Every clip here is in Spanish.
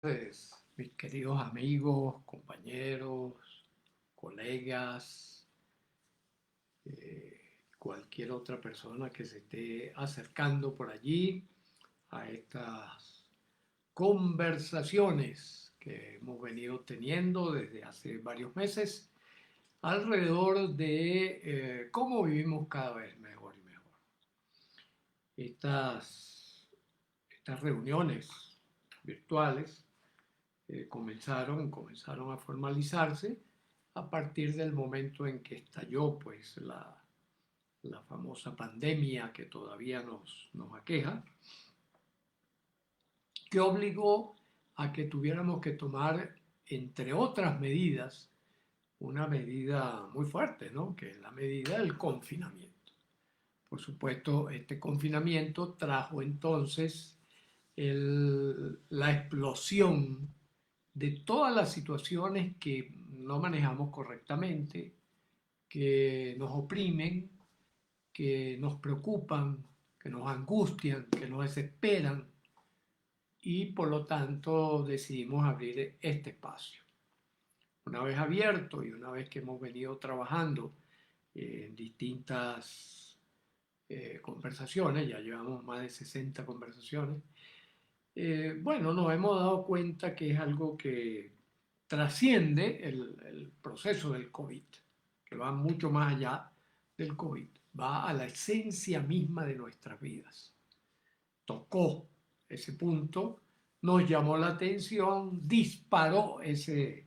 Pues, mis queridos amigos, compañeros, colegas, cualquier otra persona que se esté acercando por allí a estas conversaciones que hemos venido teniendo desde hace varios meses alrededor de cómo vivimos cada vez mejor y mejor. Estas reuniones virtuales comenzaron a formalizarse a partir del momento en que estalló pues la famosa pandemia que todavía nos aqueja, que obligó a que tuviéramos que tomar, entre otras medidas, una medida muy fuerte, ¿no? Que es la medida del confinamiento. Por supuesto, este confinamiento trajo entonces la explosión de todas las situaciones que no manejamos correctamente, que nos oprimen, que nos preocupan, que nos angustian, que nos desesperan y por lo tanto decidimos abrir este espacio. Una vez abierto y una vez que hemos venido trabajando en distintas conversaciones, ya llevamos más de 60 conversaciones, bueno, nos hemos dado cuenta que es algo que trasciende el proceso del COVID, que va mucho más allá del COVID, va a la esencia misma de nuestras vidas. Tocó ese punto, nos llamó la atención, disparó ese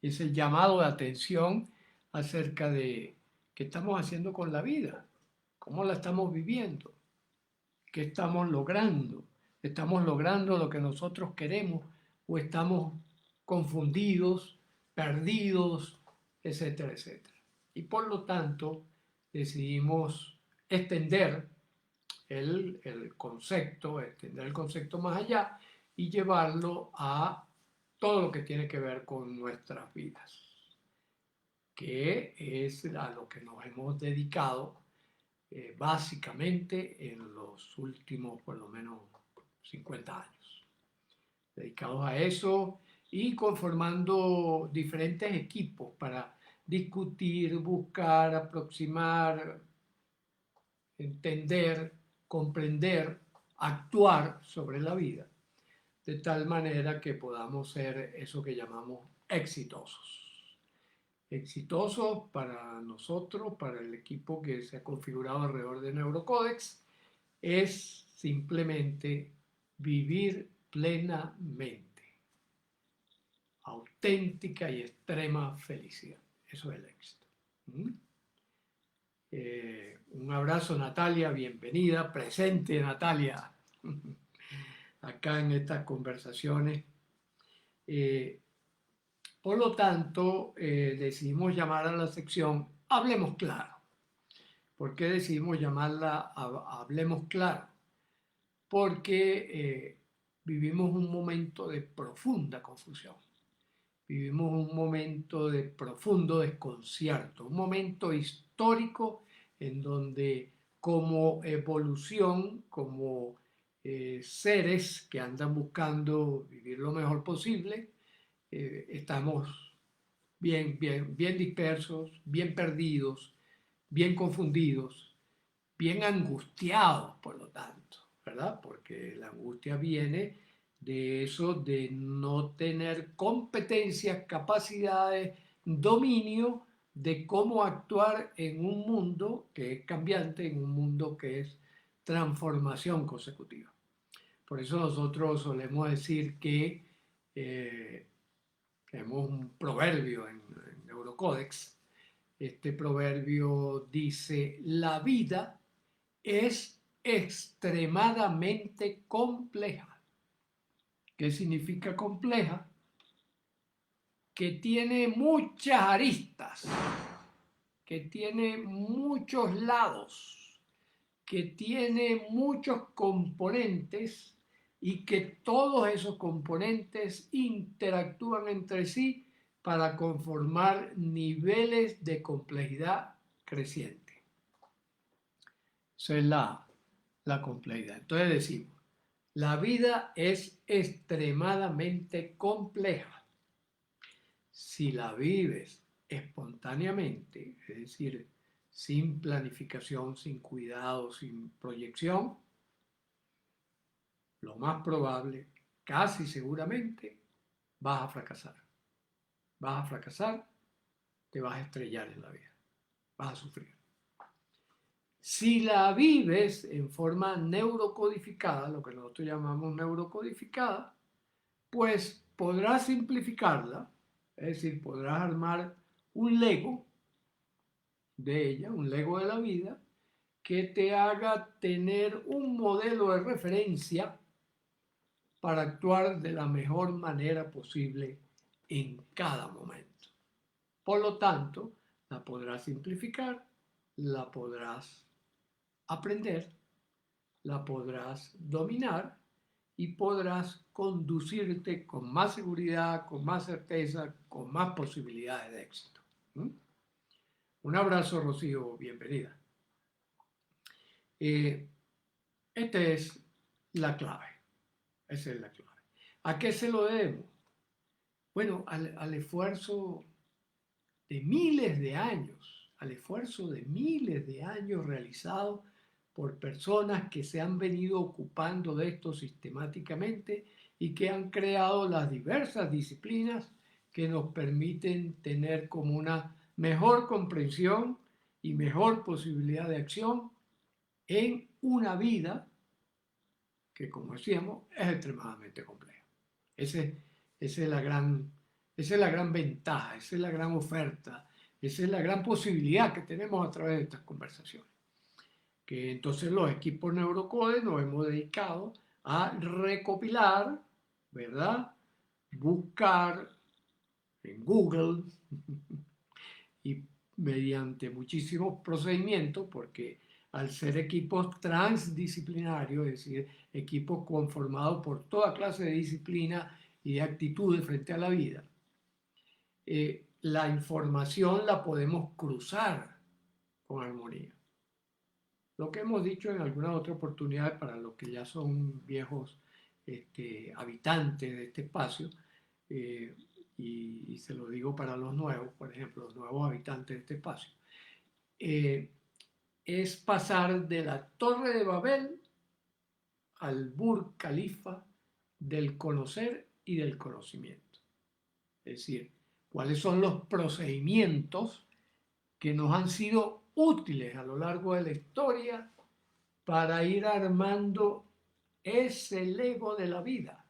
llamado de atención acerca de qué estamos haciendo con la vida, cómo la estamos viviendo, qué estamos logrando. ¿Estamos logrando lo que nosotros queremos o estamos confundidos, perdidos, etcétera, etcétera? Y por lo tanto decidimos extender el concepto más allá y llevarlo a todo lo que tiene que ver con nuestras vidas, que es a lo que nos hemos dedicado básicamente en los últimos por lo menos 50 años, dedicados a eso y conformando diferentes equipos para discutir, buscar, aproximar, entender, comprender, actuar sobre la vida, de tal manera que podamos ser eso que llamamos exitosos. Exitosos para nosotros, para el equipo que se ha configurado alrededor de Neurocodex, es simplemente vivir plenamente, auténtica y extrema felicidad. Eso es el éxito. ¿Mm? Un abrazo, Natalia, bienvenida, presente, Natalia, acá en estas conversaciones. Eh, por lo tanto, decidimos llamar a la sección Hablemos Claro. ¿Por qué decidimos llamarla Hablemos Claro? Porque vivimos un momento de profunda confusión, vivimos un momento de profundo desconcierto, un momento histórico en donde como evolución, como seres que andan buscando vivir lo mejor posible, estamos bien dispersos, bien perdidos, bien confundidos, bien angustiados, por lo tanto, ¿verdad? Porque la angustia viene de eso de no tener competencias, capacidades, dominio de cómo actuar en un mundo que es cambiante, en un mundo que es transformación consecutiva. Por eso nosotros solemos decir que tenemos un proverbio en Neurocodex. Este proverbio dice, la vida es extremadamente compleja. ¿Qué significa compleja? Que tiene muchas aristas, que tiene muchos lados, que tiene muchos componentes y que todos esos componentes interactúan entre sí para conformar niveles de complejidad creciente. Esa es la complejidad. Entonces decimos, La vida es extremadamente compleja. Si la vives espontáneamente, es decir, sin planificación, sin cuidado, sin proyección, lo más probable, casi seguramente, vas a fracasar. Vas a fracasar, te vas a estrellar en la vida, vas a sufrir. Si la vives en forma neurocodificada, lo que nosotros llamamos neurocodificada, pues podrás simplificarla, es decir, podrás armar un Lego de ella, un Lego de la vida, que te haga tener un modelo de referencia para actuar de la mejor manera posible en cada momento. Por lo tanto, la podrás simplificar, la podrás aprender, la podrás dominar y podrás conducirte con más seguridad, con más certeza, con más posibilidades de éxito. ¿Mm? Un abrazo, Rocío, bienvenida. Esta es la clave. Esa es la clave. ¿A qué se lo debemos? Bueno, al esfuerzo de miles de años, al esfuerzo de miles de años realizado por personas que se han venido ocupando de esto sistemáticamente y que han creado las diversas disciplinas que nos permiten tener como una mejor comprensión y mejor posibilidad de acción en una vida que, como decíamos, es extremadamente compleja. Ese, esa es la gran ventaja, esa es la gran oferta, esa es la gran posibilidad que tenemos a través de estas conversaciones. Que entonces los equipos Neurocode nos hemos dedicado a recopilar, ¿verdad? Buscar en Google y mediante muchísimos procedimientos, porque al ser equipos transdisciplinarios, es decir, equipos conformados por toda clase de disciplina y de actitudes frente a la vida, la información la podemos cruzar con armonía. Lo que hemos dicho en alguna otra oportunidad para los que ya son viejos habitantes de este espacio, eh, y se lo digo para los nuevos, por ejemplo, los nuevos habitantes de este espacio, eh, es pasar de la Torre de Babel al Burj Khalifa del conocer y del conocimiento. Es decir, cuáles son los procedimientos que nos han sido útiles a lo largo de la historia para ir armando ese Lego de la vida,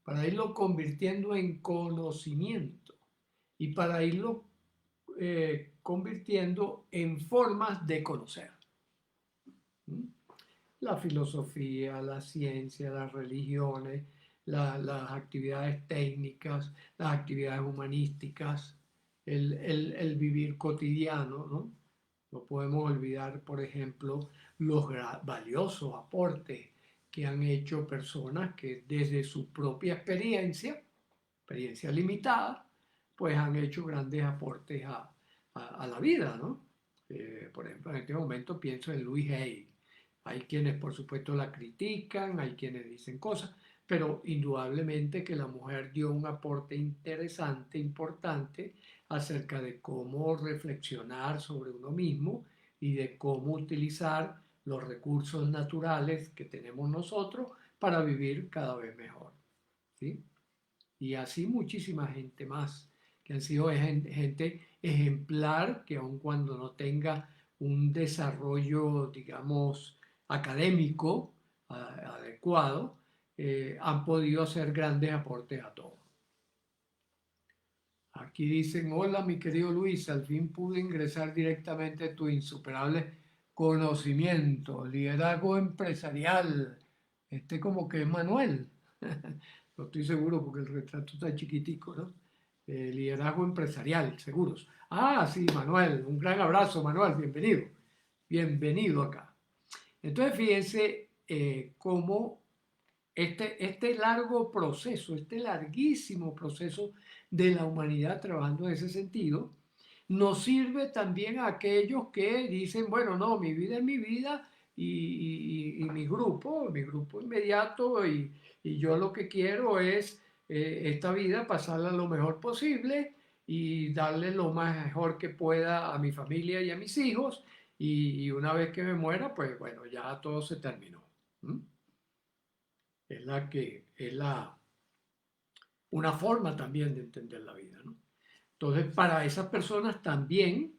para irlo convirtiendo en conocimiento y para irlo convirtiendo en formas de conocer. ¿Mm? La filosofía, la ciencia, las religiones, las actividades técnicas, las actividades humanísticas, el vivir cotidiano, ¿no? No podemos olvidar, por ejemplo, los valiosos aportes que han hecho personas que desde su propia experiencia limitada, pues han hecho grandes aportes a la vida, ¿no? Por ejemplo, en este momento pienso en Louise Hay. Hay quienes, por supuesto, la critican, hay quienes dicen cosas, pero indudablemente que la mujer dio un aporte interesante, importante, acerca de cómo reflexionar sobre uno mismo y de cómo utilizar los recursos naturales que tenemos nosotros para vivir cada vez mejor. ¿Sí? Y así muchísima gente más, que han sido gente ejemplar, que aun cuando no tenga un desarrollo, digamos, académico adecuado, han podido hacer grandes aportes a todos. Aquí dicen, hola mi querido Luis, al fin pude ingresar directamente a tu insuperable conocimiento, liderazgo empresarial. Este como que es Manuel. No estoy seguro porque el retrato está chiquitico, ¿no? Liderazgo empresarial, seguros. Ah, sí, Manuel, un gran abrazo, Manuel, bienvenido. Bienvenido acá. Entonces, fíjense cómo este largo proceso, este larguísimo proceso de la humanidad trabajando en ese sentido, nos sirve también a aquellos que dicen, bueno, no, mi vida es mi vida y mi grupo inmediato, y yo lo que quiero es esta vida pasarla lo mejor posible y darle lo mejor que pueda a mi familia y a mis hijos, y una vez que me muera, pues bueno, ya todo se terminó. ¿Mm? Es una forma también de entender la vida, ¿no? Entonces, para esas personas también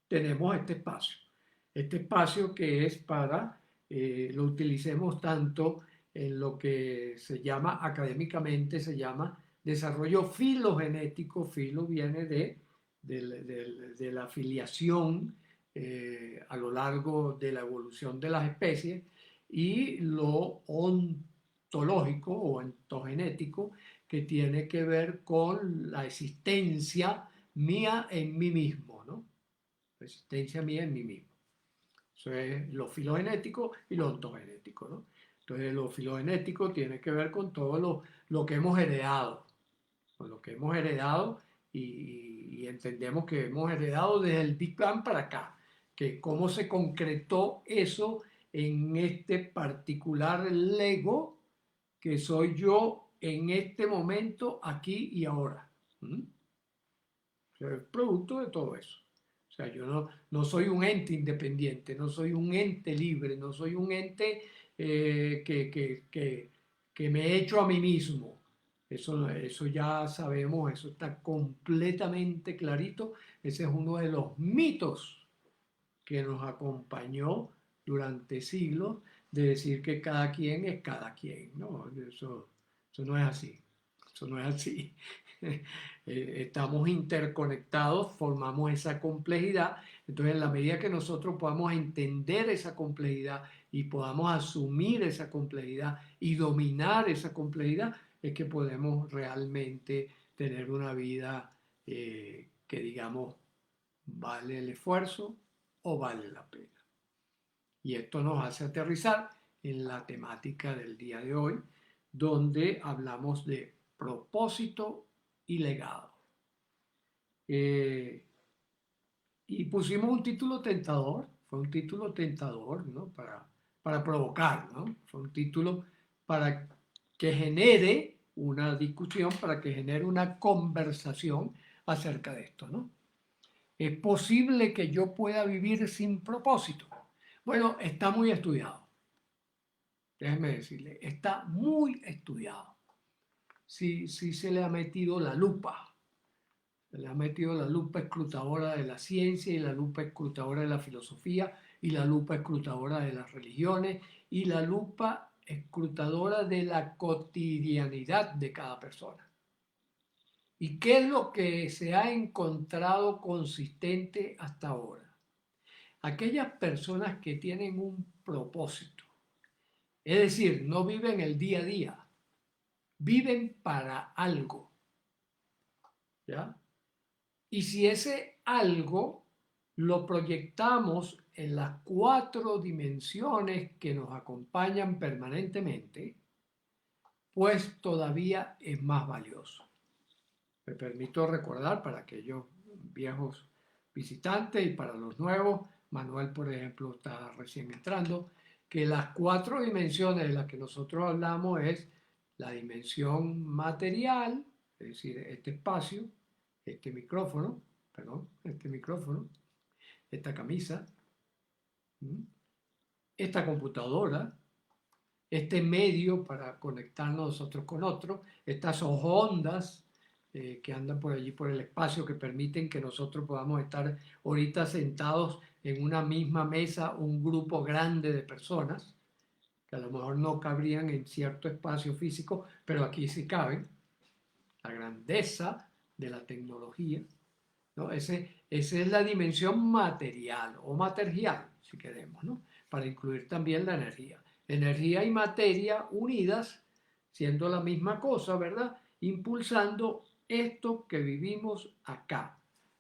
tenemos este espacio que es para, lo utilicemos tanto en lo que se llama académicamente, se llama desarrollo filogenético. Filo viene de la filiación a lo largo de la evolución de las especies, y lo ontológico o ontogenético, que tiene que ver con la existencia mía en mí mismo, ¿no? La existencia mía en mí mismo. Eso es lo filogenético y lo ontogenético, ¿no? Entonces, lo filogenético tiene que ver con todo lo que hemos heredado, con lo que hemos heredado, y entendemos que hemos heredado desde el Big Bang para acá, que cómo se concretó eso en este particular Lego que soy yo en este momento, aquí y ahora. ¿Mm? O sea, es producto de todo eso. O sea, yo no soy un ente independiente, no soy un ente libre, no soy un ente que me he hecho a mí mismo. Eso ya sabemos, eso está completamente clarito. Ese es uno de los mitos que nos acompañó durante siglos, de decir que cada quien es cada quien. No, eso no es así. Eso no es así. Estamos interconectados, formamos esa complejidad. Entonces, en la medida que nosotros podamos entender esa complejidad y podamos asumir esa complejidad y dominar esa complejidad, es que podemos realmente tener una vida que, digamos, vale el esfuerzo o vale la pena. Y esto nos hace aterrizar en la temática del día de hoy, donde hablamos de propósito y legado. Y pusimos un título tentador, fue un título tentador, ¿no? Para provocar, ¿no? Fue un título para que genere una discusión, para que genere una conversación acerca de esto, ¿no? ¿Es posible que yo pueda vivir sin propósito? Bueno, está muy estudiado. Déjeme decirle, está muy estudiado. Sí, sí se le ha metido la lupa. Se le ha metido la lupa escrutadora de la ciencia, y la lupa escrutadora de la filosofía, y la lupa escrutadora de las religiones, y la lupa escrutadora de la cotidianidad de cada persona. ¿Y qué es lo que se ha encontrado consistente hasta ahora? Aquellas personas que tienen un propósito, es decir, no viven el día a día, viven para algo, ¿ya? Y si ese algo lo proyectamos en las 4 dimensiones que nos acompañan permanentemente, pues todavía es más valioso. Me permito recordar para aquellos viejos visitantes y para los nuevos, Manuel, por ejemplo, está recién entrando, que las 4 dimensiones de las que nosotros hablamos es la dimensión material, es decir, este espacio, este micrófono, esta camisa, esta computadora, este medio para conectarnos nosotros con otros, estas ondas que andan por allí por el espacio, que permiten que nosotros podamos estar ahorita sentados en una misma mesa, un grupo grande de personas, que a lo mejor no cabrían en cierto espacio físico, pero aquí sí caben. La grandeza de la tecnología, ¿no? Esa es la dimensión material o material, si queremos, ¿no? Para incluir también la energía. Energía y materia unidas, siendo la misma cosa, ¿verdad? Impulsando esto que vivimos acá.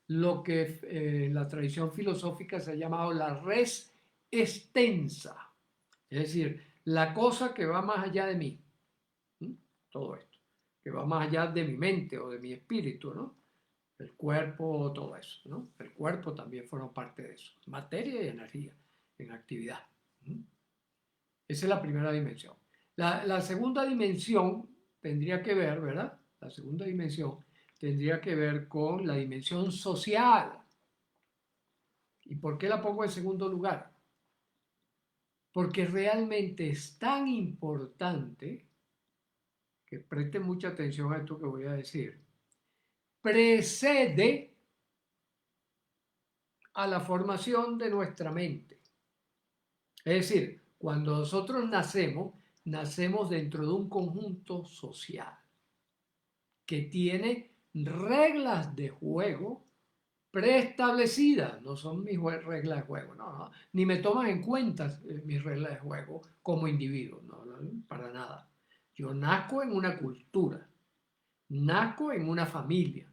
Lo que en la tradición filosófica se ha llamado la res extensa. Es decir, la cosa que va más allá de mí. ¿Mm? Todo esto. Que va más allá de mi mente o de mi espíritu, ¿no? El cuerpo, todo eso, ¿no? El cuerpo también forma parte de eso. Materia y energía en actividad. Esa es la primera dimensión. La segunda dimensión tendría que ver, ¿verdad? La segunda dimensión tendría que ver con la dimensión social. ¿Y por qué la pongo en segundo lugar? Porque realmente es tan importante que presten mucha atención a esto que voy a decir. Precede a la formación de nuestra mente. Es decir, cuando nosotros nacemos, nacemos dentro de un conjunto social que tiene reglas de juego preestablecidas. No son mis reglas de juego, no, ni me toman en cuenta mis reglas de juego como individuo, no, para nada. Yo nazco en una cultura, nazco en una familia,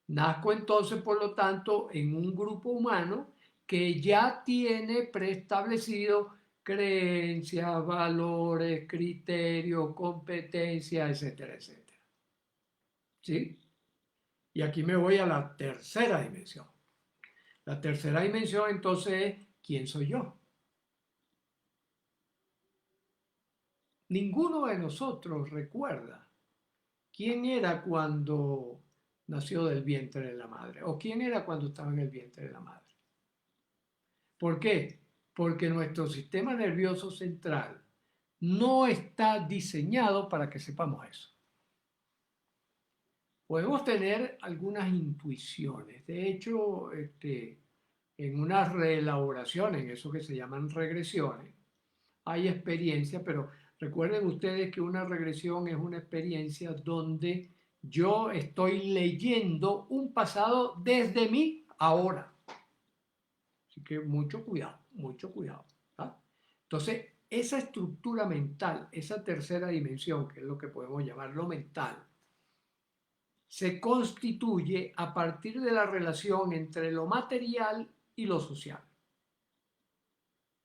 nazco entonces, por lo tanto, en un grupo humano que ya tiene preestablecido creencias, valores, criterios, competencias, etcétera, etcétera. ¿Sí? Y aquí me voy a la tercera dimensión. La tercera dimensión entonces es ¿quién soy yo? Ninguno de nosotros recuerda quién era cuando nació del vientre de la madre o quién era cuando estaba en el vientre de la madre. ¿Por qué? Porque nuestro sistema nervioso central no está diseñado para que sepamos eso. Podemos tener algunas intuiciones. De hecho, en unas reelaboraciones, en eso que se llaman regresiones, hay experiencia, pero recuerden ustedes que una regresión es una experiencia donde yo estoy leyendo un pasado desde mí ahora. Así que mucho cuidado, mucho cuidado. ¿Ah? Entonces, esa estructura mental, esa tercera dimensión, que es lo que podemos llamar lo mental, se constituye a partir de la relación entre lo material y lo social.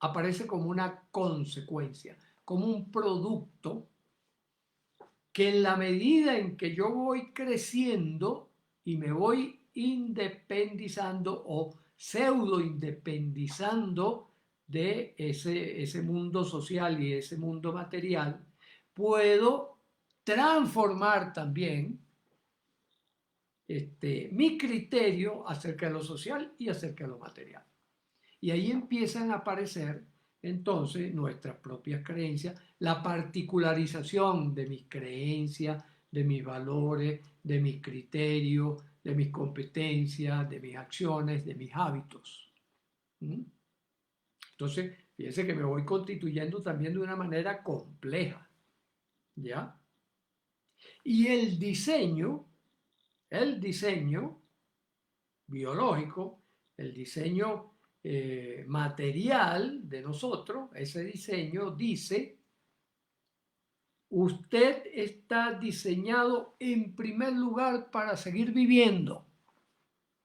Aparece como una consecuencia, como un producto que en la medida en que yo voy creciendo y me voy independizando o pseudo independizando de ese mundo social y ese mundo material, puedo transformar también mi criterio acerca de lo social y acerca de lo material. Y ahí empiezan a aparecer entonces nuestras propias creencias, la particularización de mis creencias, de mis valores, de mis criterios, de mis competencias, de mis acciones, de mis hábitos. ¿Mm? Entonces, fíjense que me voy constituyendo también de una manera compleja, ¿ya? Y el diseño biológico, el diseño material de nosotros, ese diseño dice, usted está diseñado en primer lugar para seguir viviendo.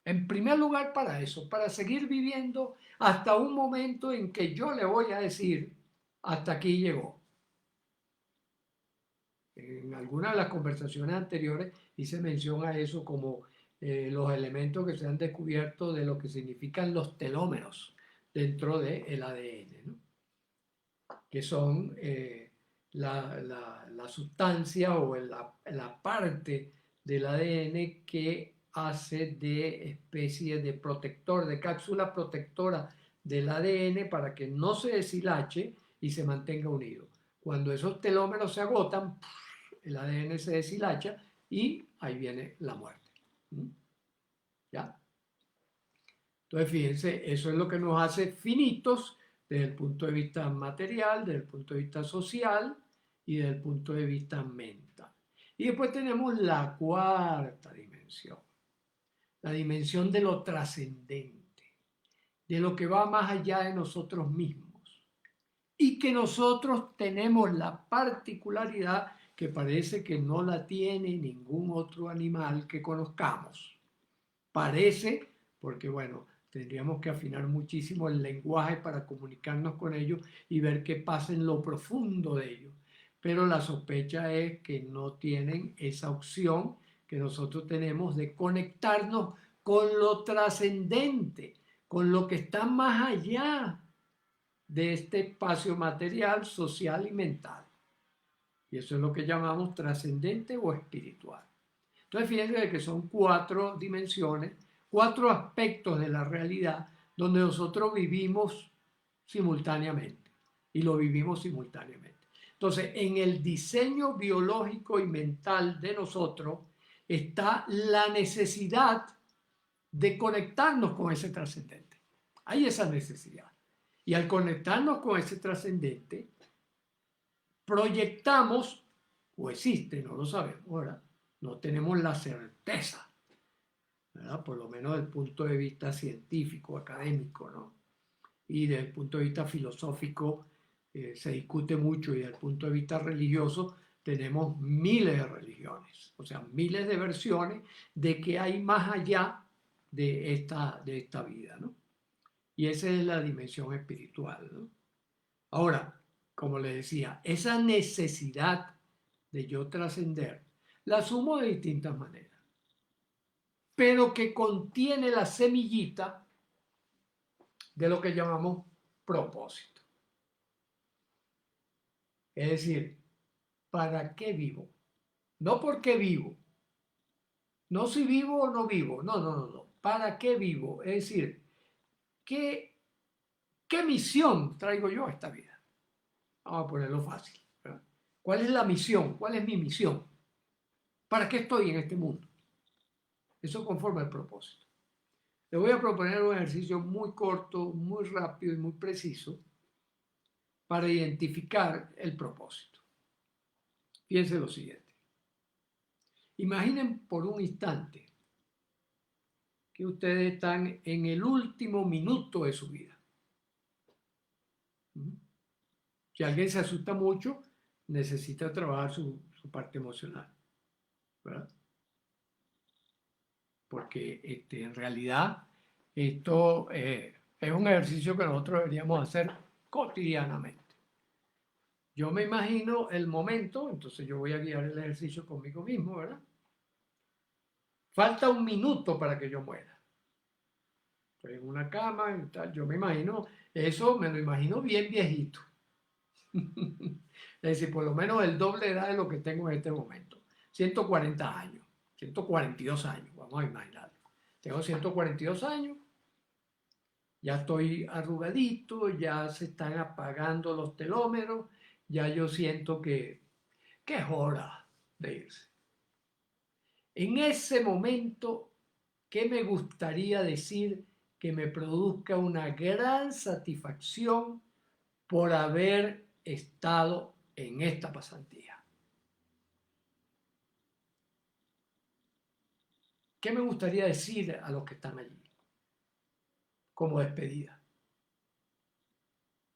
En primer lugar para eso, para seguir viviendo hasta un momento en que yo le voy a decir, hasta aquí llegó. En algunas de las conversaciones anteriores hice mención a eso como los elementos que se han descubierto de lo que significan los telómeros dentro del ADN, ¿no? Que son la sustancia o la parte del ADN que hace de especie de protector, de cápsula protectora del ADN para que no se deshilache y se mantenga unido. Cuando esos telómeros se agotan, el ADN se deshilacha y ahí viene la muerte. ¿Ya? Entonces, fíjense, eso es lo que nos hace finitos desde el punto de vista material, desde el punto de vista social y desde el punto de vista mental. Y después tenemos la cuarta dimensión, la dimensión de lo trascendente, de lo que va más allá de nosotros mismos y que nosotros tenemos la particularidad que parece que no la tiene ningún otro animal que conozcamos. Parece, porque bueno, tendríamos que afinar muchísimo el lenguaje para comunicarnos con ellos y ver qué pasa en lo profundo de ellos. Pero la sospecha es que no tienen esa opción que nosotros tenemos de conectarnos con lo trascendente, con lo que está más allá de este espacio material, social y mental. Y eso es lo que llamamos trascendente o espiritual. Entonces, fíjense que son 4 dimensiones, 4 aspectos de la realidad donde nosotros vivimos simultáneamente y lo vivimos simultáneamente. Entonces, en el diseño biológico y mental de nosotros está la necesidad de conectarnos con ese trascendente. Hay esa necesidad. Y al conectarnos con ese trascendente, proyectamos, o existe, no lo sabemos, ¿verdad? No tenemos la certeza, ¿verdad? Por lo menos desde el punto de vista científico, académico, ¿no? Y desde el punto de vista filosófico se discute mucho, y desde el punto de vista religioso tenemos miles de religiones, o sea, miles de versiones de que hay más allá de esta vida, ¿no? Y esa es la dimensión espiritual, ¿no? Ahora, como le decía, esa necesidad de yo trascender la asumo de distintas maneras, pero que contiene la semillita de lo que llamamos propósito. Es decir, ¿para qué vivo? No por qué vivo, no si vivo o no vivo, no. ¿Para qué vivo? Es decir, ¿qué misión traigo yo a esta vida? Vamos a ponerlo fácil, ¿verdad? ¿Cuál es la misión? ¿Cuál es mi misión? ¿Para qué estoy en este mundo? Eso conforma el propósito. Le voy a proponer un ejercicio muy corto, muy rápido y muy preciso para identificar el propósito. Fíjense lo siguiente. Imaginen por un instante que ustedes están en el último minuto de su vida. Si alguien se asusta mucho, necesita trabajar su parte emocional, ¿verdad? Porque en realidad esto es un ejercicio que nosotros deberíamos hacer cotidianamente. Yo me imagino el momento, entonces yo voy a guiar el ejercicio conmigo mismo, ¿verdad? Falta un minuto para que yo muera. Estoy en una cama y tal. Yo me imagino, eso me lo imagino bien viejito. Es decir, por lo menos el doble de edad de lo que tengo en este momento. 140 años, 142 años, vamos a imaginar. Tengo 142 años, ya estoy arrugadito, ya se están apagando los telómeros, ya yo siento que es hora de irse. En ese momento, ¿qué me gustaría decir que me produzca una gran satisfacción por haber estado en esta pasantía? ¿Qué me gustaría decir a los que están allí como despedida?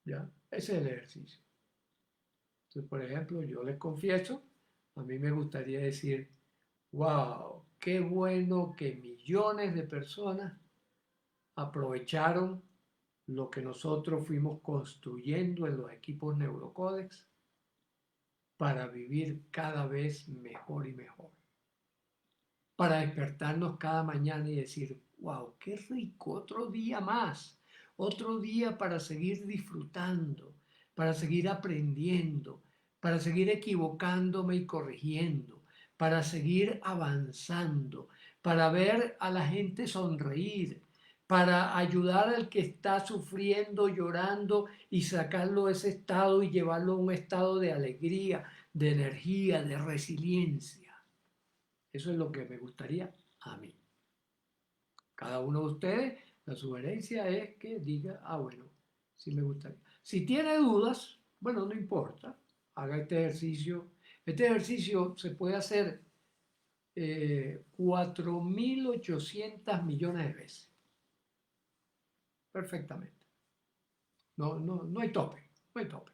¿Ya? Ese es el ejercicio. Entonces, por ejemplo, yo les confieso, a mí me gustaría decir, wow, qué bueno que millones de personas aprovecharon lo que nosotros fuimos construyendo en los equipos Neurocódex para vivir cada vez mejor y mejor. Para despertarnos cada mañana y decir, wow, qué rico, otro día más, otro día para seguir disfrutando, para seguir aprendiendo, para seguir equivocándome y corrigiendo, para seguir avanzando, para ver a la gente sonreír, para ayudar al que está sufriendo, llorando y sacarlo de ese estado y llevarlo a un estado de alegría, de energía, de resiliencia. Eso es lo que me gustaría a mí. Cada uno de ustedes, la sugerencia es que diga, bueno, sí me gustaría. Si tiene dudas, bueno, no importa, haga este ejercicio. Este ejercicio se puede hacer 4.800 millones de veces. Perfectamente. No hay tope, no hay tope.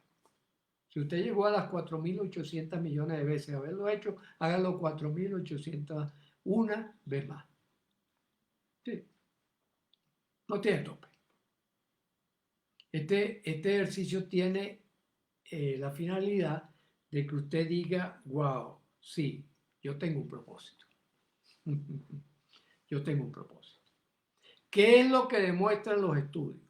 Si usted llegó a las 4.800 millones de veces haberlo hecho, hágalo 4.801 veces más. Sí, no tiene tope. Este ejercicio tiene la finalidad de que usted diga, wow, sí, yo tengo un propósito. Yo tengo un propósito. ¿Qué es lo que demuestran los estudios?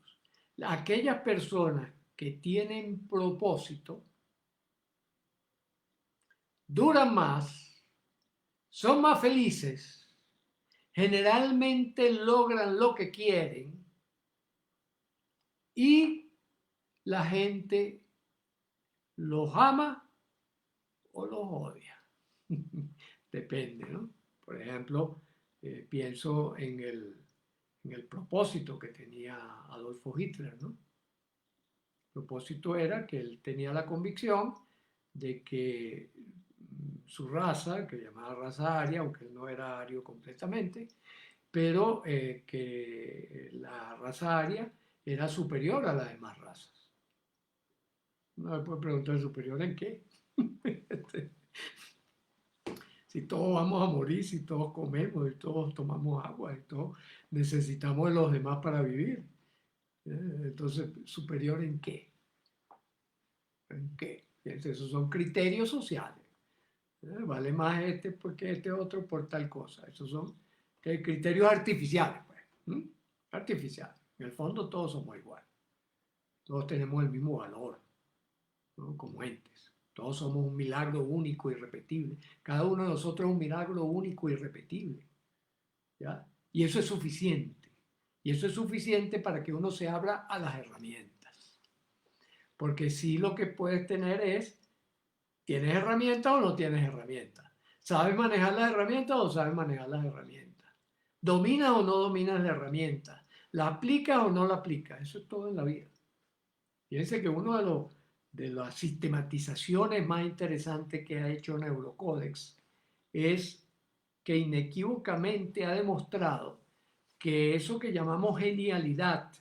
Aquellas personas que tienen propósito duran más, son más felices, generalmente logran lo que quieren y la gente los ama o los odia. Depende, ¿no? Por ejemplo, pienso en el propósito que tenía Adolfo Hitler, ¿no? El propósito era que él tenía la convicción de que su raza, que llamaba raza aria, aunque él no era ario completamente, pero que la raza aria era superior a las demás razas. Uno me puede preguntar, ¿superior en qué? Si todos vamos a morir, si todos comemos, si todos tomamos agua, si todos necesitamos de los demás para vivir. Entonces, ¿superior en qué? ¿En qué? Esos son criterios sociales. Vale más este porque este otro por tal cosa. Esos son criterios artificiales, pues. Artificiales. En el fondo todos somos iguales. Todos tenemos el mismo valor, ¿no? Como entes. Todos somos un milagro único y irrepetible. Cada uno de nosotros es un milagro único y irrepetible. ¿Ya? Y eso es suficiente. Y eso es suficiente para que uno se abra a las herramientas. Porque si lo que puedes tener es, ¿tienes herramientas o no tienes herramientas? ¿Sabes manejar las herramientas o sabes manejar las herramientas? ¿Dominas o no dominas la herramienta? ¿La aplicas o no la aplicas? Eso es todo en la vida. Fíjense que uno de las sistematizaciones más interesantes que ha hecho Neurocódex es que inequívocamente ha demostrado que eso que llamamos genialidad,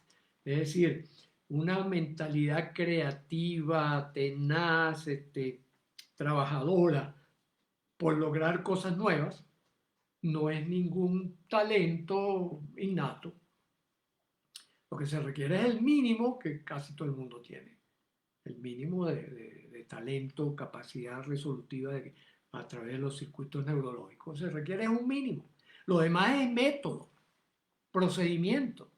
es decir, una mentalidad creativa, tenaz, trabajadora por lograr cosas nuevas, no es ningún talento innato. Lo que se requiere es el mínimo que casi todo el mundo tiene, el mínimo de talento, capacidad resolutiva a través de los circuitos neurológicos. Se requiere un mínimo. Lo demás es método, procedimiento.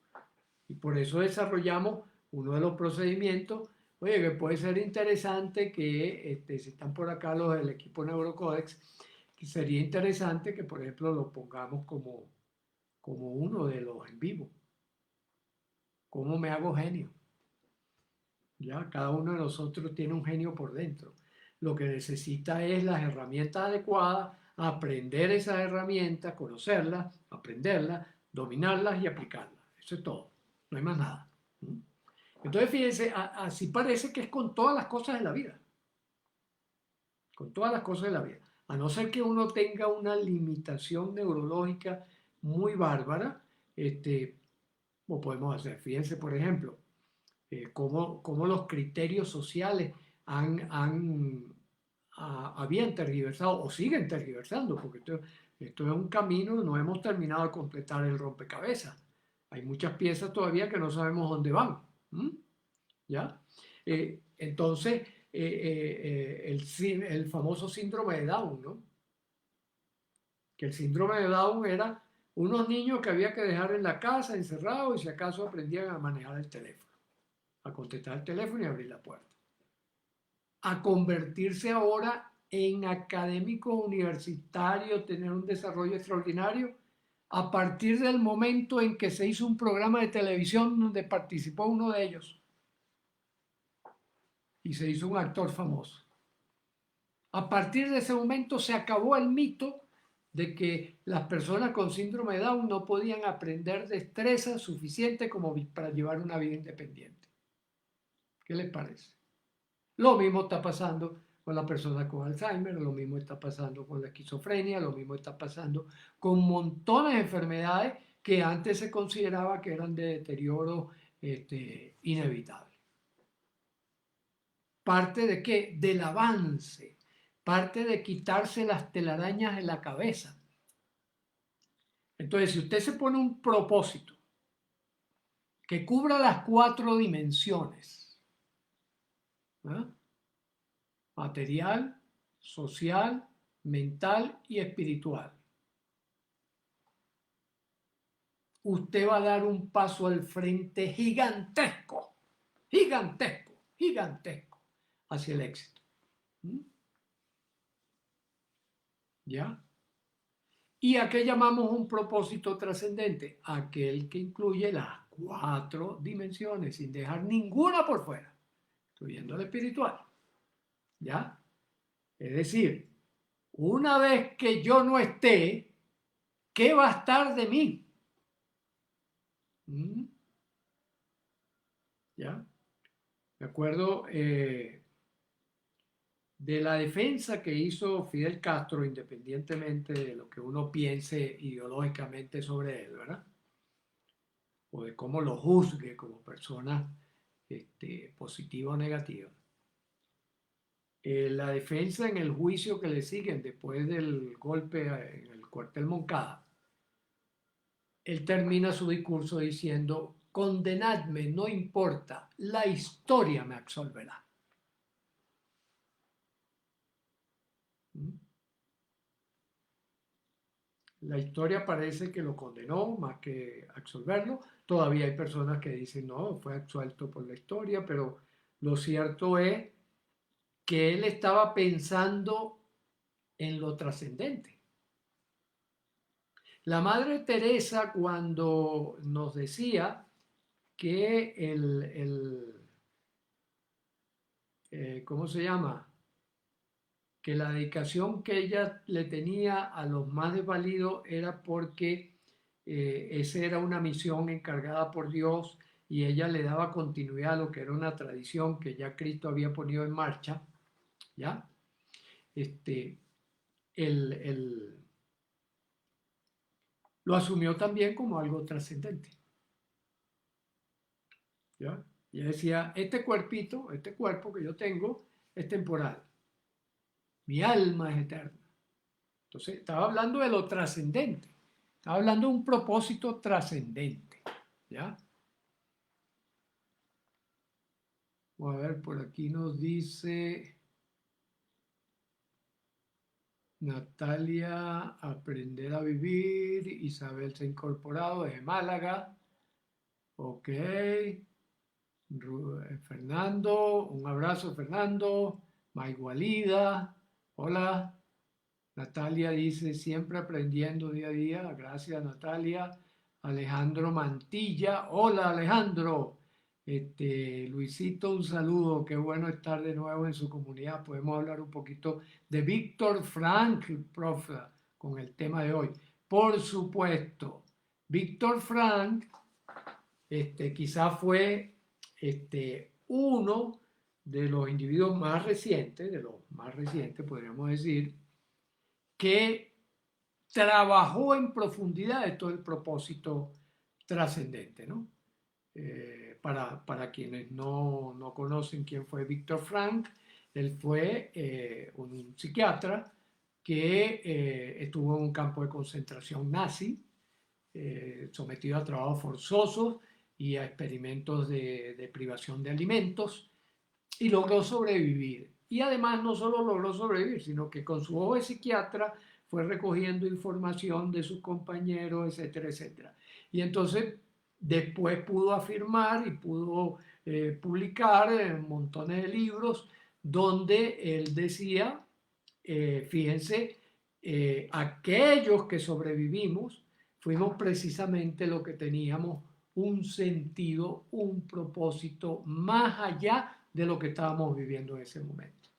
Y por eso desarrollamos uno de los procedimientos, oye, que puede ser interesante que, si están por acá los del equipo Neurocódex, que sería interesante que, por ejemplo, lo pongamos como uno de los en vivo. ¿Cómo me hago genio? Ya, cada uno de nosotros tiene un genio por dentro. Lo que necesita es las herramientas adecuadas, aprender esas herramientas, conocerlas, aprenderlas, dominarlas y aplicarlas. Eso es todo. No hay más nada. Entonces, fíjense, así parece que es con todas las cosas de la vida. Con todas las cosas de la vida. A no ser que uno tenga una limitación neurológica muy bárbara, lo podemos hacer. Fíjense, por ejemplo, cómo los criterios sociales habían tergiversado o siguen tergiversando, porque esto es un camino, no hemos terminado de completar el rompecabezas. Hay muchas piezas todavía que no sabemos dónde van. ¿Ya? Entonces, el famoso síndrome de Down, ¿no? Que el síndrome de Down era unos niños que había que dejar en la casa encerrados y si acaso aprendían a manejar el teléfono, a contestar el teléfono y abrir la puerta. A convertirse ahora en académicos universitarios, tener un desarrollo extraordinario, a partir del momento en que se hizo un programa de televisión donde participó uno de ellos y se hizo un actor famoso. A partir de ese momento se acabó el mito de que las personas con síndrome de Down no podían aprender destrezas suficientes como para llevar una vida independiente. ¿Qué les parece? Lo mismo está pasando con la persona con Alzheimer, lo mismo está pasando con la esquizofrenia, lo mismo está pasando con montones de enfermedades que antes se consideraba que eran de deterioro inevitable. ¿Parte de qué? Del avance, parte de quitarse las telarañas de la cabeza. Entonces, si usted se pone un propósito que cubra las 4 dimensiones, ¿eh? Material, social, mental y espiritual, usted va a dar un paso al frente gigantesco, gigantesco, gigantesco hacia el éxito. ¿Mm? ¿Ya? ¿Y a qué llamamos un propósito trascendente? Aquel que incluye las 4 dimensiones, sin dejar ninguna por fuera, incluyendo la espiritual. ¿Ya? Es decir, una vez que yo no esté, ¿qué va a estar de mí? ¿Mm? ¿Ya? Me acuerdo de la defensa que hizo Fidel Castro, independientemente de lo que uno piense ideológicamente sobre él, ¿verdad? O de cómo lo juzgue como persona positiva o negativa. La defensa en el juicio que le siguen después del golpe en el cuartel Moncada, él termina su discurso diciendo: condenadme, no importa, la historia me absolverá. ¿Mm? La historia parece que lo condenó más que absolverlo. Todavía hay personas que dicen no, fue absuelto por la historia, pero lo cierto es que él estaba pensando en lo trascendente. La Madre Teresa, cuando nos decía que ¿cómo se llama? Que la dedicación que ella le tenía a los más desvalidos era porque esa era una misión encargada por Dios y ella le daba continuidad a lo que era una tradición que ya Cristo había ponido en marcha, ¿ya? Este, el, lo asumió también como algo trascendente, ¿ya? Y ella decía: este cuerpito, este cuerpo que yo tengo es temporal, mi alma es eterna. Entonces, estaba hablando de lo trascendente, estaba hablando de un propósito trascendente, ¿ya? Vamos a ver, por aquí nos dice Natalia: aprender a vivir. Isabel se ha incorporado desde Málaga. Ok. Fernando, un abrazo, Fernando. Maigualida, hola. Natalia dice: siempre aprendiendo día a día. Gracias, Natalia. Alejandro Mantilla, hola Alejandro. Luisito, un saludo, qué bueno estar de nuevo en su comunidad. Podemos hablar un poquito de Víctor Frank, profe, con el tema de hoy. Por supuesto, Víctor Frank quizás fue uno de los individuos más recientes, podríamos decir, que trabajó en profundidad de todo el propósito trascendente, ¿no? Para quienes no conocen quién fue Víctor Frank, él fue un psiquiatra que estuvo en un campo de concentración nazi, sometido a trabajos forzosos y a experimentos de privación de alimentos, y logró sobrevivir. Y además no solo logró sobrevivir, sino que con su ojo de psiquiatra fue recogiendo información de sus compañeros, etcétera, etcétera. Y entonces después pudo afirmar y pudo publicar montones de libros donde él decía, fíjense, aquellos que sobrevivimos fuimos precisamente lo que teníamos un sentido, un propósito más allá de lo que estábamos viviendo en ese momento.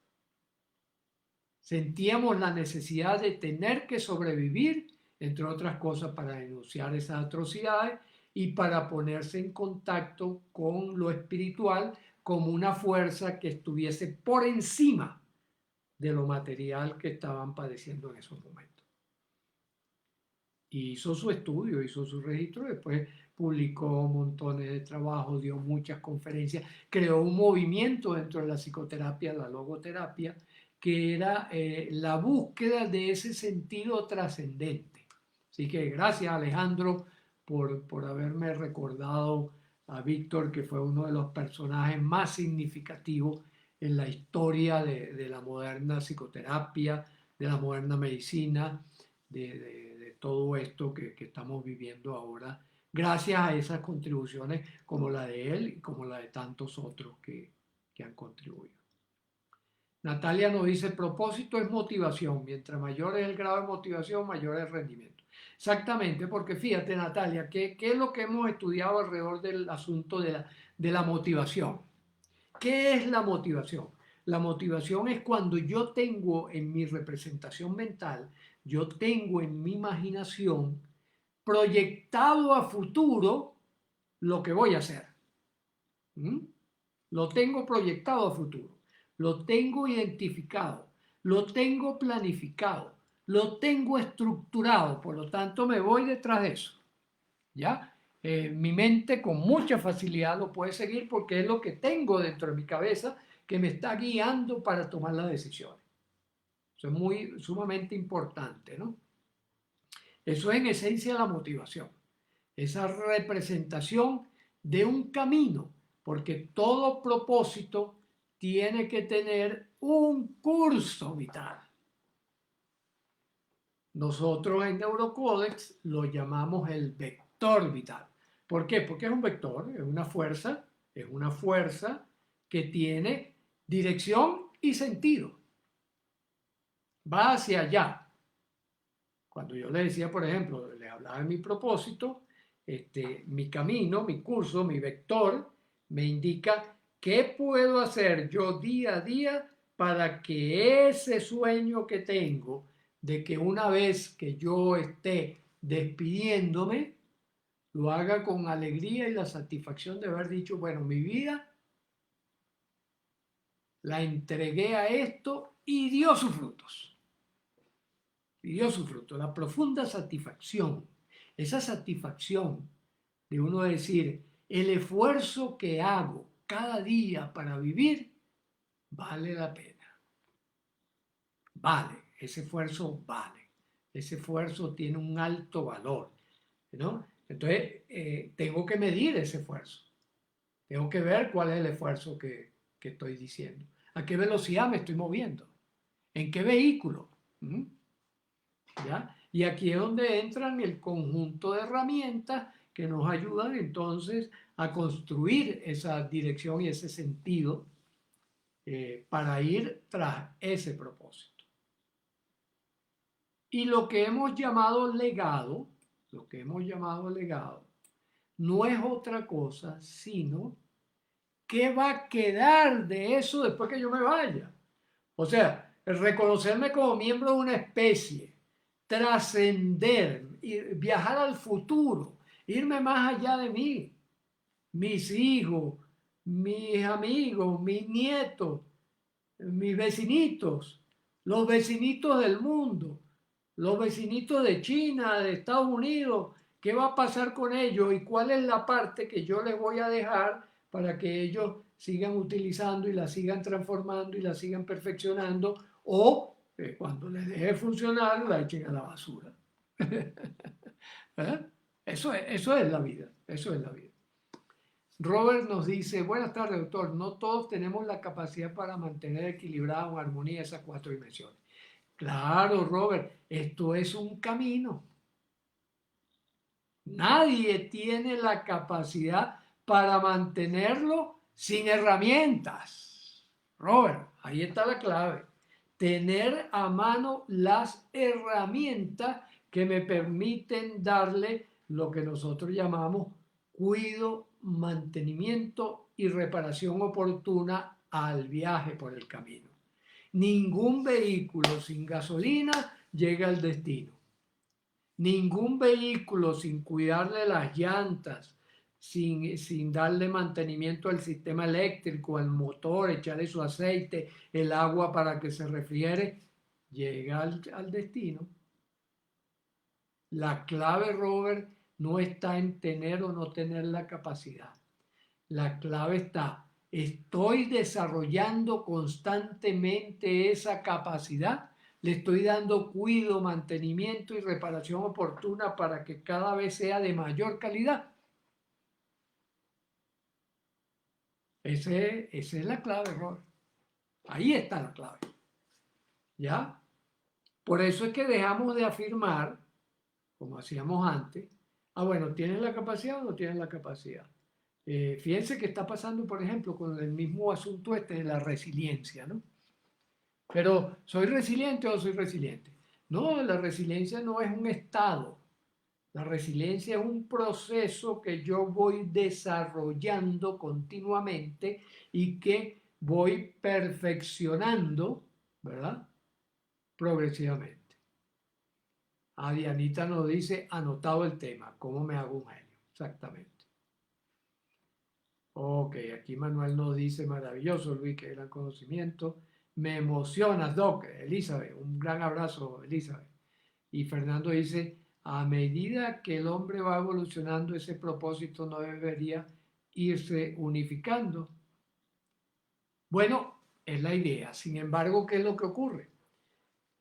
Sentíamos la necesidad de tener que sobrevivir, entre otras cosas, para denunciar esas atrocidades y para ponerse en contacto con lo espiritual como una fuerza que estuviese por encima de lo material que estaban padeciendo en esos momentos. Y hizo su estudio, hizo su registro, después publicó montones de trabajos, dio muchas conferencias, creó un movimiento dentro de la psicoterapia, la logoterapia, que era la búsqueda de ese sentido trascendente. Así que gracias, Alejandro, por haberme recordado a Víctor, que fue uno de los personajes más significativos en la historia de la moderna psicoterapia, de la moderna medicina, de todo esto que estamos viviendo ahora, gracias a esas contribuciones como la de él y como la de tantos otros que que han contribuido. Natalia nos dice, el propósito es motivación. Mientras mayor es el grado de motivación, mayor es el rendimiento. Exactamente, porque fíjate, Natalia, ¿qué es lo que hemos estudiado alrededor del asunto de la motivación? ¿Qué es la motivación? La motivación es cuando yo tengo en mi representación mental, yo tengo en mi imaginación proyectado a futuro lo que voy a hacer. ¿Mm? Lo tengo proyectado a futuro, lo tengo identificado, lo tengo planificado, lo tengo estructurado, por lo tanto me voy detrás de eso. ¿Ya? Mi mente con mucha facilidad lo puede seguir porque es lo que tengo dentro de mi cabeza que me está guiando para tomar las decisiones. Eso es sumamente importante, ¿no? Eso es en esencia la motivación, esa representación de un camino, porque todo propósito tiene que tener un curso vital. Nosotros en Neurocódex lo llamamos el vector vital. ¿Por qué? Porque es un vector, es una fuerza que tiene dirección y sentido. Va hacia allá. Cuando yo le decía, por ejemplo, le hablaba de mi propósito, mi camino, mi curso, mi vector, me indica qué puedo hacer yo día a día para que ese sueño que tengo, de que una vez que yo esté despidiéndome, lo haga con alegría y la satisfacción de haber dicho, bueno, mi vida la entregué a esto y dio sus frutos. Y dio sus frutos. La profunda satisfacción, esa satisfacción de uno decir, el esfuerzo que hago cada día para vivir vale la pena. Vale, ese esfuerzo vale. Ese esfuerzo tiene un alto valor, ¿no? Entonces, tengo que medir ese esfuerzo. Tengo que ver cuál es el esfuerzo que estoy diciendo. ¿A qué velocidad me estoy moviendo? ¿En qué vehículo? ¿Mm? ¿Ya? Y aquí es donde entran el conjunto de herramientas que nos ayudan entonces a construir esa dirección y ese sentido para ir tras ese propósito. Y lo que hemos llamado legado, no es otra cosa sino qué va a quedar de eso después que yo me vaya. O sea, el reconocerme como miembro de una especie, trascender, viajar al futuro, irme más allá de mí, mis hijos, mis amigos, mis nietos, mis vecinitos, los vecinitos del mundo, los vecinitos de China, de Estados Unidos, ¿qué va a pasar con ellos y cuál es la parte que yo les voy a dejar para que ellos sigan utilizando y la sigan transformando y la sigan perfeccionando o cuando les deje funcionar la echen a la basura? ¿Eh? Eso es la vida, eso es la vida. Robert nos dice, buenas tardes, doctor, no todos tenemos la capacidad para mantener equilibrada o armonía esas 4 dimensiones. Claro, Robert, esto es un camino. Nadie tiene la capacidad para mantenerlo sin herramientas. Robert, ahí está la clave. Tener a mano las herramientas que me permiten darle lo que nosotros llamamos cuido, mantenimiento y reparación oportuna al viaje por el camino. Ningún vehículo sin gasolina llega al destino. Ningún vehículo sin cuidarle las llantas, sin darle mantenimiento al sistema eléctrico, al motor, echarle su aceite, el agua para que se refriere, llega al destino. La clave, Robert, no está en tener o no tener la capacidad. La clave está, ¿estoy desarrollando constantemente esa capacidad? ¿Le estoy dando cuidado, mantenimiento y reparación oportuna para que cada vez sea de mayor calidad? Esa es la clave, Robert. Ahí está la clave. ¿Ya? Por eso es que dejamos de afirmar, como hacíamos antes, bueno, ¿tienes la capacidad o no tienes la capacidad? Fíjense que está pasando, por ejemplo, con el mismo asunto este de la resiliencia, ¿no? Pero, ¿soy resiliente o soy resiliente? No, la resiliencia no es un estado. La resiliencia es un proceso que yo voy desarrollando continuamente y que voy perfeccionando, ¿verdad? Progresivamente. A Dianita nos dice, anotado el tema, ¿cómo me hago un genio? Exactamente. Ok, aquí Manuel nos dice, maravilloso, Luis, qué gran conocimiento. Me emocionas, Doc. Elizabeth, un gran abrazo, Elizabeth. Y Fernando dice, a medida que el hombre va evolucionando, ese propósito no debería irse unificando. Bueno, es la idea. Sin embargo, ¿qué es lo que ocurre?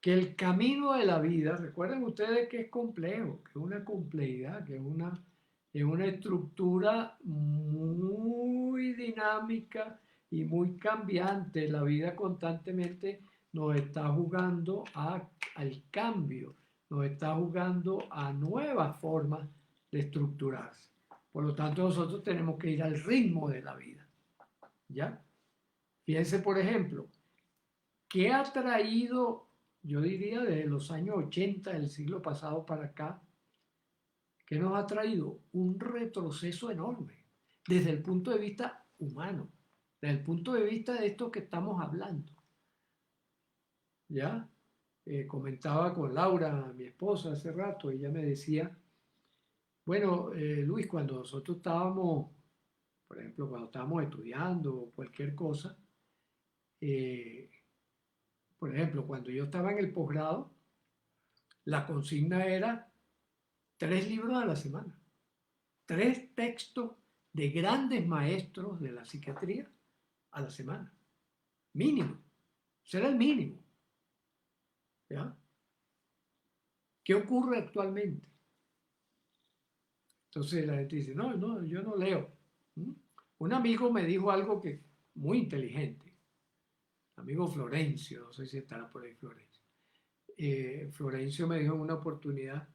Que el camino de la vida, recuerden ustedes que es complejo, que es una complejidad, que es una estructura muy dinámica y muy cambiante. La vida constantemente nos está jugando al cambio, nos está jugando a nuevas formas de estructurarse. Por lo tanto, nosotros tenemos que ir al ritmo de la vida. ¿Ya? Fíjense, por ejemplo, ¿qué ha traído, yo diría, desde los años 80 del siglo pasado para acá, qué nos ha traído? Un retroceso enorme desde el punto de vista humano, desde el punto de vista de esto que estamos hablando. ¿Ya? Comentaba con Laura, mi esposa, hace rato, ella me decía, bueno, Luis, cuando nosotros estábamos, por ejemplo, cuando estábamos estudiando cualquier cosa, eh, por ejemplo, cuando yo estaba en el posgrado, la consigna era 3 libros a la semana, 3 textos de grandes maestros de la psiquiatría a la semana, mínimo, será el mínimo. ¿Ya? ¿Qué ocurre actualmente? Entonces la gente dice, no, no, yo no leo. ¿Mm? Un amigo me dijo algo que muy inteligente, amigo Florencio, no sé si estará por ahí Florencio. Florencio me dijo en una oportunidad,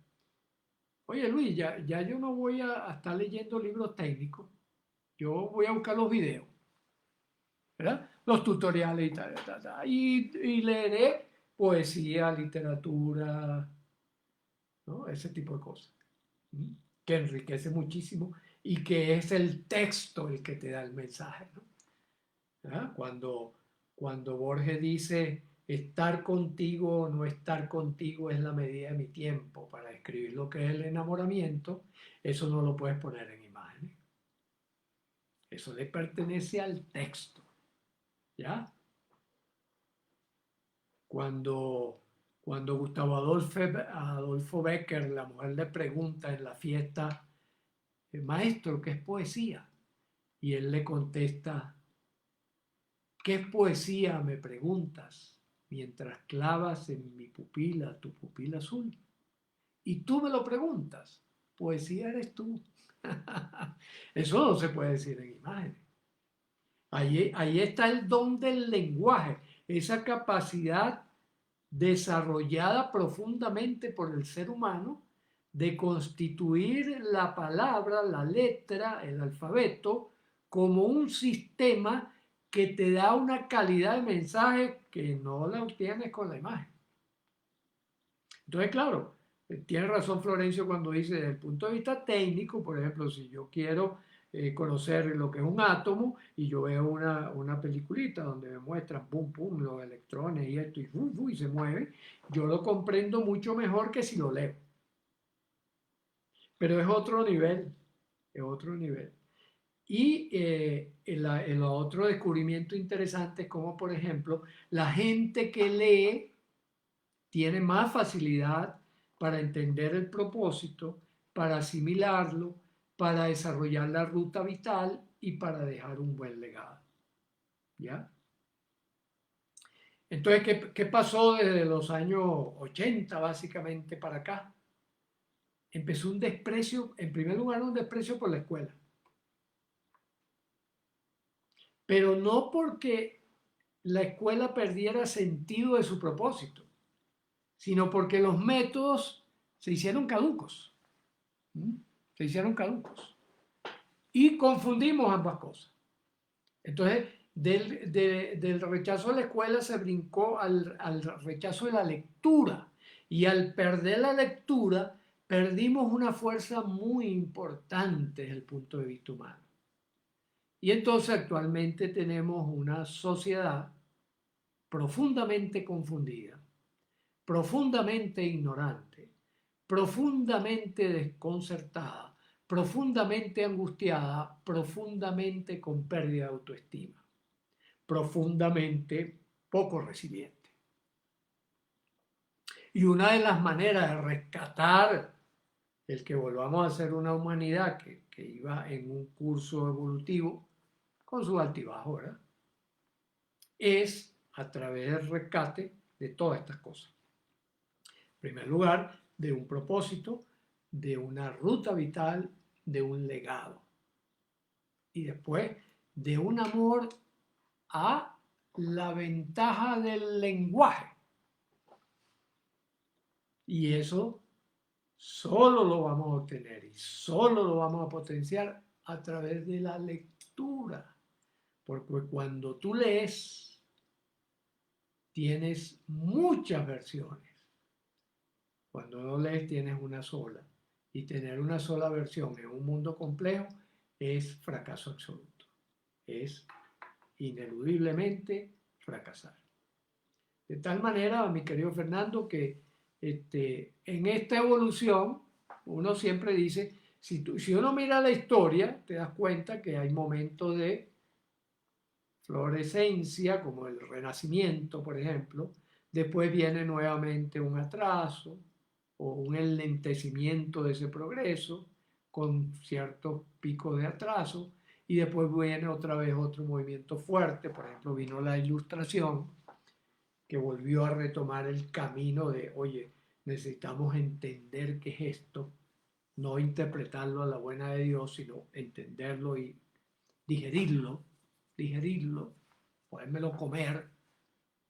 oye Luis, ya yo no voy a estar leyendo libros técnicos, yo voy a buscar los videos, ¿verdad? Los tutoriales y tal, tal, tal, y leeré poesía, literatura, ¿no? Ese tipo de cosas, ¿sí? Que enriquece muchísimo y que es el texto el que te da el mensaje, ¿no? ¿Verdad? Cuando Borges dice, estar contigo o no estar contigo es la medida de mi tiempo para escribir lo que es el enamoramiento, eso no lo puedes poner en imágenes. Eso le pertenece al texto, ¿ya? Cuando, cuando Gustavo Adolfo Bécquer, la mujer le pregunta en la fiesta, maestro, ¿qué es poesía? Y él le contesta, ¿qué es poesía? Me preguntas, mientras clavas en mi pupila tu pupila azul. Y tú me lo preguntas, poesía eres tú. Eso no se puede decir en imágenes. Ahí está el don del lenguaje, esa capacidad desarrollada profundamente por el ser humano de constituir la palabra, la letra, el alfabeto, como un sistema que te da una calidad de mensaje que no la obtienes con la imagen. Entonces, claro, tiene razón Florencio cuando dice, desde el punto de vista técnico, por ejemplo, si yo quiero conocer lo que es un átomo y yo veo una peliculita donde me muestran pum, pum, los electrones y esto y se mueve, yo lo comprendo mucho mejor que si lo leo. Pero es otro nivel, es otro nivel. Y el otro descubrimiento interesante es como, por ejemplo, la gente que lee tiene más facilidad para entender el propósito, para asimilarlo, para desarrollar la ruta vital y para dejar un buen legado. ¿Ya? Entonces, ¿qué pasó desde los años 80 básicamente para acá? Empezó un desprecio, en primer lugar un desprecio por la escuela, pero no porque la escuela perdiera sentido de su propósito, sino porque los métodos se hicieron caducos. ¿Mm? Se hicieron caducos. Y confundimos ambas cosas. Entonces, del rechazo a la escuela se brincó al rechazo de la lectura. Y al perder la lectura, perdimos una fuerza muy importante desde el punto de vista humano. Y entonces actualmente tenemos una sociedad profundamente confundida, profundamente ignorante, profundamente desconcertada, profundamente angustiada, profundamente con pérdida de autoestima, profundamente poco resiliente. Y una de las maneras de rescatar el que volvamos a ser una humanidad que iba en un curso evolutivo con su altibajo, ¿verdad?, es a través del rescate de todas estas cosas. En primer lugar, de un propósito, de una ruta vital, de un legado. Y después, de un amor a la ventaja del lenguaje. Y eso solo lo vamos a obtener y solo lo vamos a potenciar a través de la lectura. Porque cuando tú lees, tienes muchas versiones. Cuando no lees, tienes una sola. Y tener una sola versión en un mundo complejo es fracaso absoluto. Es ineludiblemente fracasar. De tal manera, mi querido Fernando, que en esta evolución, uno siempre dice, si uno mira la historia, te das cuenta que hay momentos de florescencia, como el Renacimiento, por ejemplo, después viene nuevamente un atraso o un enlentecimiento de ese progreso con ciertos picos de atraso, y después viene otra vez otro movimiento fuerte, por ejemplo, vino la Ilustración, que volvió a retomar el camino de, oye, necesitamos entender qué es esto, no interpretarlo a la buena de Dios, sino entenderlo y digerirlo, podérmelo comer,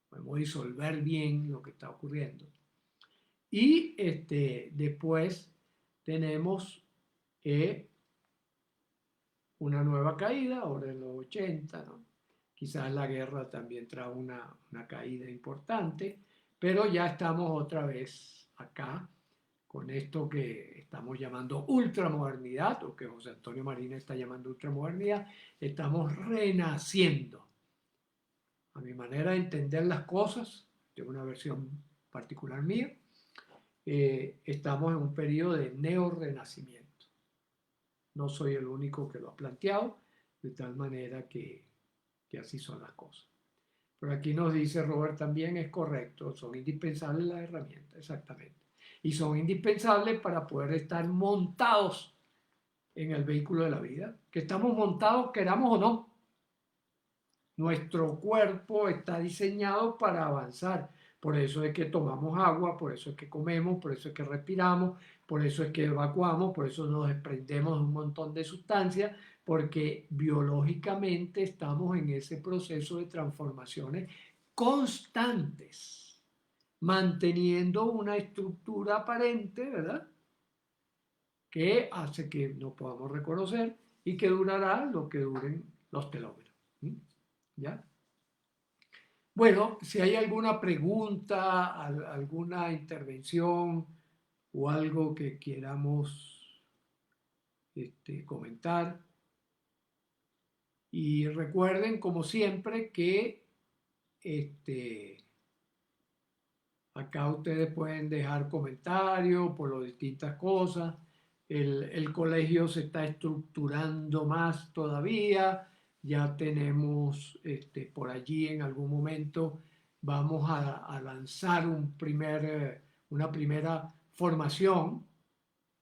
podemos disolver bien lo que está ocurriendo. Y después tenemos una nueva caída, ahora en los 80, ¿no? Quizás la guerra también trae una caída importante, pero ya estamos otra vez acá con esto que estamos llamando ultramodernidad, o que José Antonio Marín está llamando ultramodernidad. Estamos renaciendo. A mi manera de entender las cosas, tengo una versión particular mía, estamos en un periodo de neorrenacimiento. No soy el único que lo ha planteado, de tal manera que así son las cosas. Pero aquí nos dice Robert también, es correcto, son indispensables las herramientas, exactamente. Y son indispensables para poder estar montados en el vehículo de la vida, que estamos montados, queramos o no. Nuestro cuerpo está diseñado para avanzar. Por eso es que tomamos agua, por eso es que comemos, por eso es que respiramos, por eso es que evacuamos, por eso nos desprendemos de un montón de sustancias, porque biológicamente estamos en ese proceso de transformaciones constantes, manteniendo una estructura aparente, ¿verdad?, que hace que nos podamos reconocer y que durará lo que duren los telómeros. ¿Ya? Bueno, si hay alguna pregunta, alguna intervención o algo que queramos comentar. Y recuerden, como siempre, que acá ustedes pueden dejar comentarios por las distintas cosas. El colegio se está estructurando más todavía. Ya tenemos por allí en algún momento vamos a lanzar una primera formación,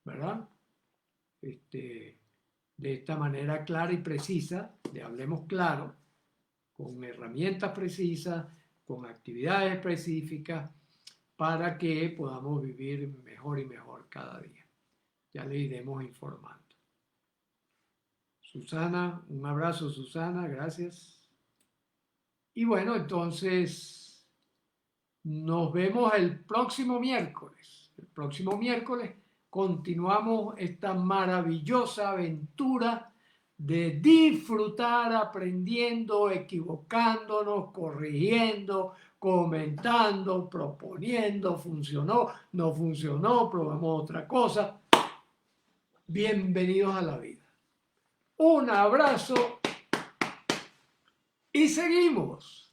¿verdad? De esta manera clara y precisa, de hablemos claro, con herramientas precisas, con actividades específicas, para que podamos vivir mejor y mejor cada día. Ya le iremos informando. Susana, un abrazo, Susana, gracias. Y bueno, entonces nos vemos el próximo miércoles. El próximo miércoles continuamos esta maravillosa aventura de disfrutar aprendiendo, equivocándonos, corrigiendo, comentando, proponiendo, funcionó, no funcionó, probamos otra cosa. Bienvenidos a la vida. Un abrazo y seguimos.